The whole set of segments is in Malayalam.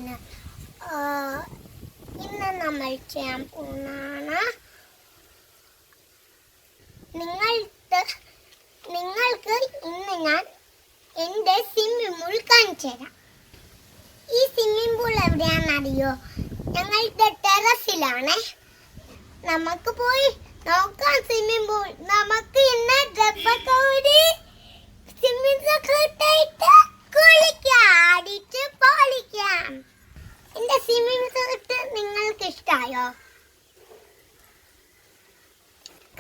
ആണ്. ഇന്ന് നമ്മൾ ചെയ്യാൻ പോകുന്നതാണ് നിങ്ങൾക്ക് ഇന്ന് ഞാൻ എൻ്റെ സ്വിമ്മിംഗ് പൂൾ കാണിച്ചു തരാം. ഈ സ്വിമ്മിംഗ് പൂൾ എവിടെയാണെന്നറിയോ? ഞങ്ങളുടെ ടെറസിലാണ്. നമുക്ക് പോയി നോക്കാം സ്വിമ്മിംഗ് പൂൾ. നമുക്ക് ഇന്ന് ഡ്രസ്സൊക്കെ ഊരി സ്വിമ്മിംഗ് സൂട്ട് ഇട്ട് കുളിക്കാം, അടിച്ച് പൊളിക്കാം. എൻ്റെ സ്വിമ്മിംഗ് സൂട്ട് നിങ്ങൾക്ക് ഇഷ്ടമായോ?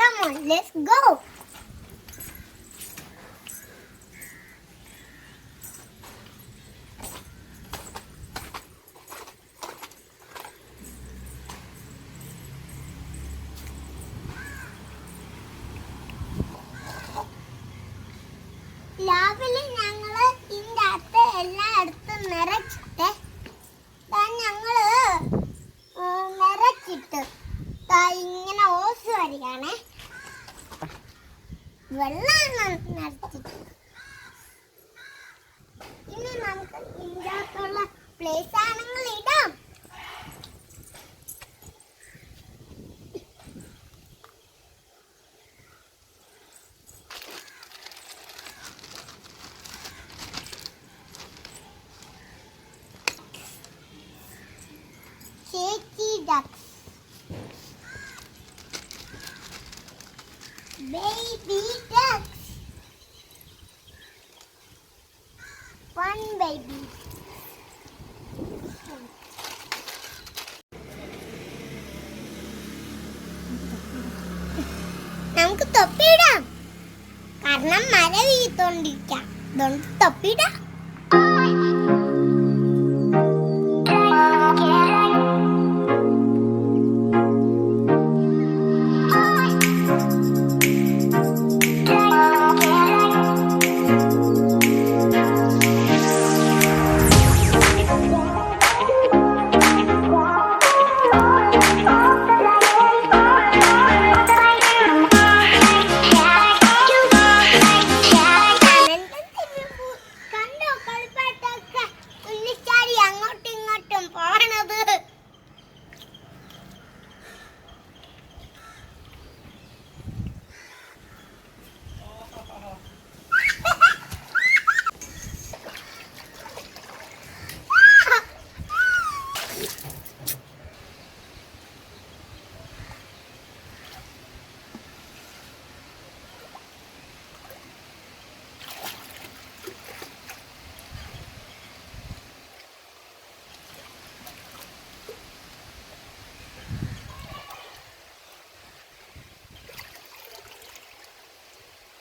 Come on, let's go. രാവിലെ ഞങ്ങള് ഇതിൻ്റെ അകത്ത് എല്ലായിടത്തും നിറച്ചിട്ട് ഞങ്ങള് നിറച്ചിട്ട് ഇങ്ങനെ ഓസ് വരികയാണേ. വെള്ളം നിറച്ചിട്ട് ഇനി നമുക്ക് ഇതിൻ്റെ അകത്തുള്ള പ്ലേ സാധനങ്ങൾ ഇടാം. Shaky ducks, baby ducks, one baby. നമുക്ക് തൊപ്പിയിടാം, കാരണം മഴ വീഴ്ത്തോണ്ടിരിക്കാം. അതുകൊണ്ട് തൊപ്പിയിടാം.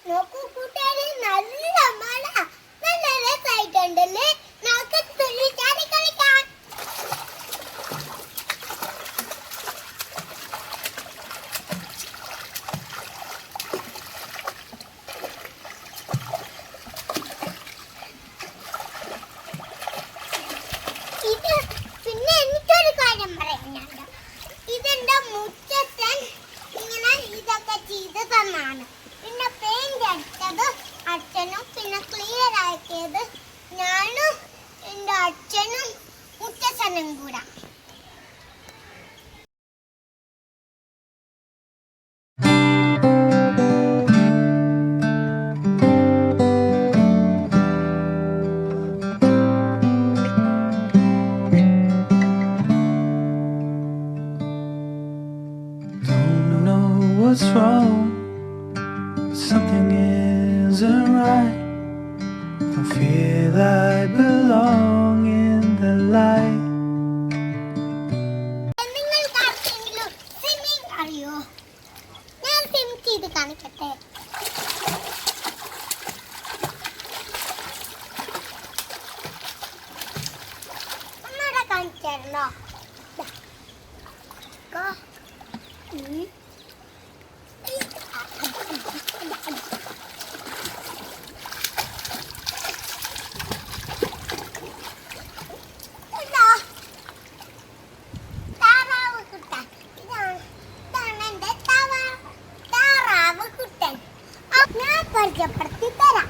നോക്കൂ കൂട്ടുകാരെ, നല്ല മഴ, നല്ല രസമായിട്ടുണ്ടല്ലേ? നമുക്ക് തുള്ളിച്ചാടി കളിക്കാം. ഇത് പിന്നെ എനിക്കൊരു കാര്യം പറയാനുണ്ട്. ഇതെന്റെ മുറ്റത്തൻ ഇങ്ങനെ ഇതൊക്കെ ചെയ്ത് തന്നാണ്. പിന്നെ പെയിന്റ് അടിച്ചത് അച്ഛനും, പിന്നെ ക്ലിയർ ആക്കിയത് ഞാനും എൻ്റെ അച്ഛനും മുത്തച്ഛനും കൂടെ. Don't know what's wrong. Something isn't right. Don't feel I belong in the light. നിങ്ങൾക്ക് ആർക്കെങ്കിലും സ്വിമ്മിംഗ് അറിയോ? ഞാൻ സ്വിം ചെയ്ത് കാണിക്കട്ടെ. ഒന്നുകൂടെ കാണിച്ചായിരുന്നോ? പരിചയപ്പെടുത്തി തരാം.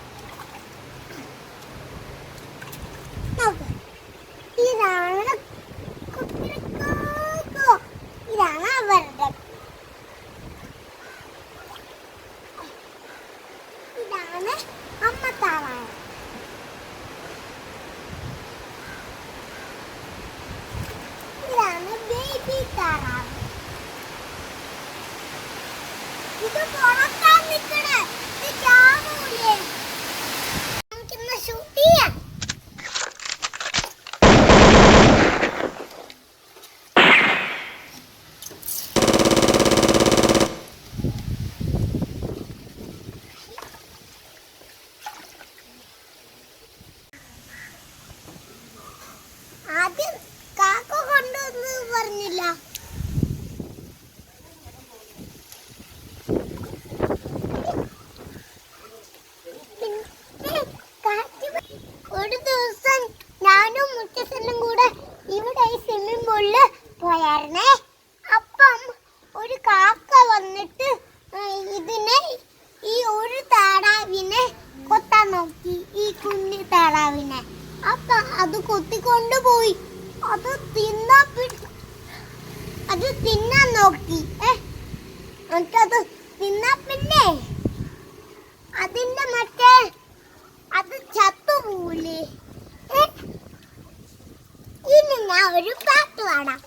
ഇതാണ് ആദ്യം കാക്ക കൊണ്ടുവന്ന് പറഞ്ഞില്ല. ഒരു ദിവസം ഞാനും മുത്തച്ഛനും കൂടെ ഇവിടെ ഈ സ്വിമ്മിംഗ് പൂളില് പോയായിരുന്നേ. അപ്പം ഒരു കാക്ക വന്നിട്ട് ഇതിനെ ഈ ഒരു താറാവിനെ കൊത്താൻ നോക്കി, ഈ കുഞ്ഞു താറാവിനെ. അപ്പൊ അത് കൊത്തിക്കൊണ്ടുപോയി. അത് തിന്നാൻ നോക്കി. എന്നിട്ടത് തിന്നാ പിന്നെ അതിന്റെ മറ്റേ അത് ചത്തുപോവില്ലേ. ഇനി ഞാൻ ഒരു പാട്ട് പാടാം.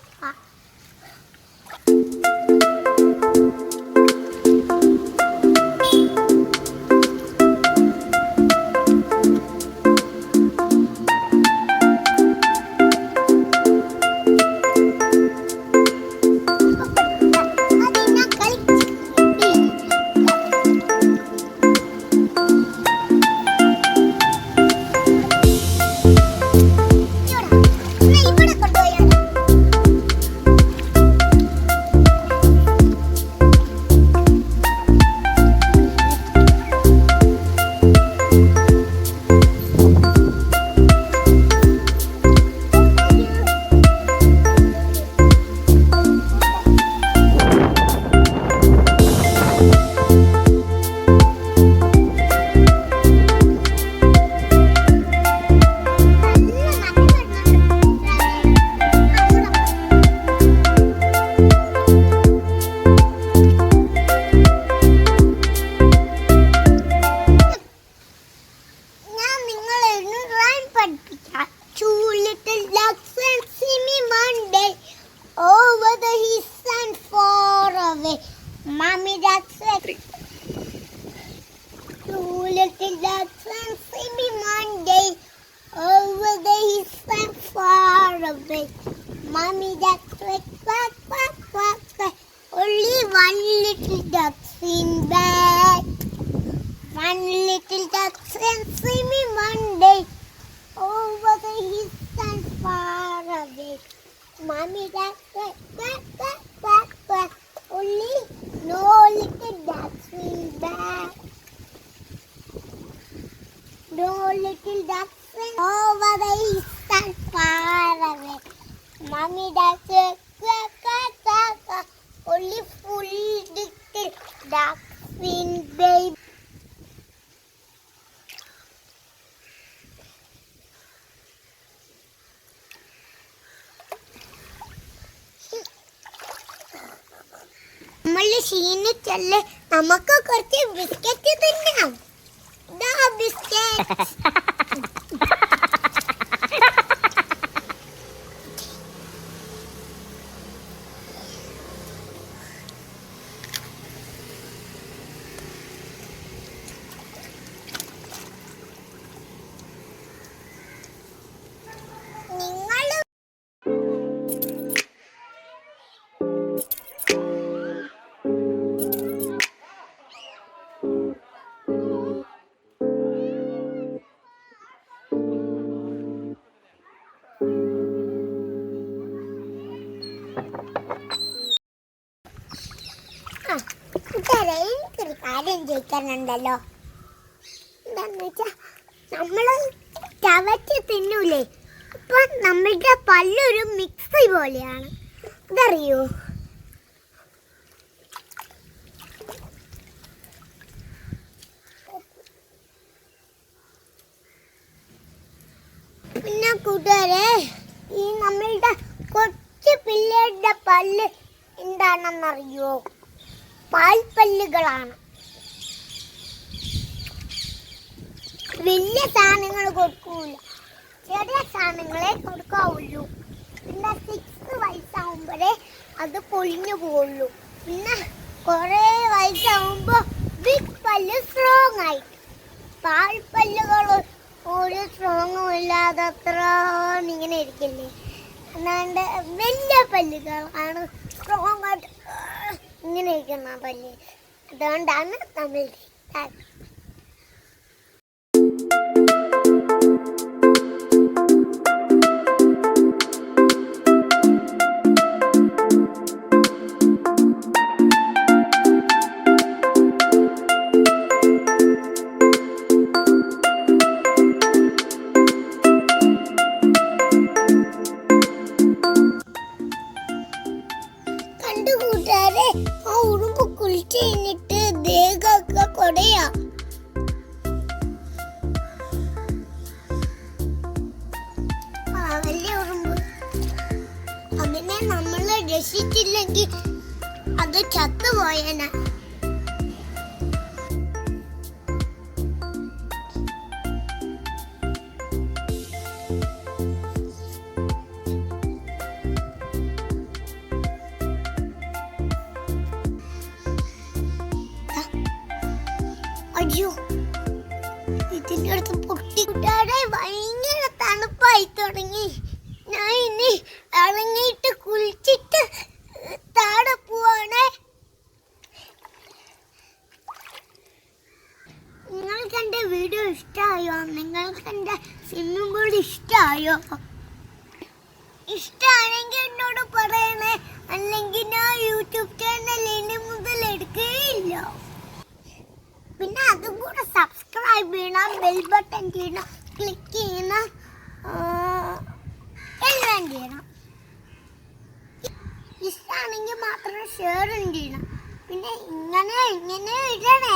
Two little ducks went swimming one day over the hills and far away. Mommy duck said, two little ducks went swimming one day over the hills and far away. Mommy duck said, quack, quack, quack, quack. Only one little duck swam back. One little duck went swimming one day over the hills and far away. Mommy duck said, quack, quack, quack, quack. Only no little duck swim back. No little duck went over the hills and far away. Mommy duck said, quack, quack, quack, quack. Only full little duck swim back. നമ്മൾ ക്ഷീണിച്ചല്ലേ, നമുക്ക് കുറച്ച് ബിസ്ക്കറ്റ് തിന്നാം. ദാ ബിസ്ക്കറ്റ്. നിങ്ങൾ എനിക്കൊരു കാര്യം ചോദിക്കാനുണ്ടല്ലോ. എന്താന്ന് വെച്ചാ നമ്മള് ചവച്ച് തിന്നൂലേ, അപ്പൊ നമ്മളുടെ പല്ലൊരു മിക്സി പോലെയാണ്. ഇതറിയോ? പിന്നെ കൂട്ടുകാരെ, ഈ നമ്മളുടെ കൊച്ചു പിള്ളേരുടെ പല്ല് എന്താണെന്നറിയോ? പാൽപ്പല്ലുകളാണ്. വലിയ സാധനങ്ങൾ കൊടുക്കൂല, ചെറിയ സാധനങ്ങളെ കൊടുക്കാവുള്ളൂ. പിന്നെ 6 വയസ്സാവുമ്പോഴേ അത് പൊളിഞ്ഞു പോവുള്ളൂ. പിന്നെ കുറേ വയസ്സാവുമ്പോ ബിഗ് പല്ല് സ്ട്രോങ് ആയി. പാൽപ്പല്ലുകൾ ഒരു സ്ട്രോങ്ങും ഇല്ലാതെ അത്ര ഇങ്ങനെ ഇരിക്കില്ലേ. അല്ലാണ്ട് വലിയ പല്ലുകളാണ് സ്ട്രോങ് ആയിട്ട് ഇങ്ങനെ ഇരിക്കുന്ന പല്ല്. അതുകൊണ്ടാണ് നമ്മൾ കുളിച്ച് കഴിഞ്ഞിട്ട് ദേഹമൊക്കെ കൊടയാ. വലിയ ഉറുമ്പ് അതിനെ നമ്മള് രക്ഷിച്ചില്ലെങ്കിൽ അത് ചത്തുപോയന. അയ്യോ, ഇതിന്റെ അടുത്ത് പൊട്ടിക്കുട്ടാടെ ഭയങ്കര തണുപ്പായി തുടങ്ങി. ഞാൻ ഇനി ഇറങ്ങിയിട്ട് കുളിച്ചിട്ട് താഴെ പോവാണേ. നിങ്ങൾക്ക് എൻ്റെ വീഡിയോ ഇഷ്ടമായോ? നിങ്ങൾക്ക് എൻ്റെ സ്വിമ്മിംഗ് പൂൾ ഇഷ്ടമായോ? ഇഷ്ടമാണെങ്കിൽ എന്നോട് പറയണേ, അല്ലെങ്കിൽ ഞാൻ യൂട്യൂബ് ചാനൽ ഇനി മുതൽ എടുക്കുകയില്ല. പിന്നെ അതും കൂടെ സബ്സ്ക്രൈബ് ചെയ്യണം, ബെൽ ബട്ടൺ ചെയ്യണം, ക്ലിക്ക് ചെയ്യണം, എല്ലാം ചെയ്യണം. ഇഷ്ടമാണെങ്കിൽ മാത്രം ഷെയറും ചെയ്യണം. പിന്നെ ഇങ്ങനെ ഇടണേ.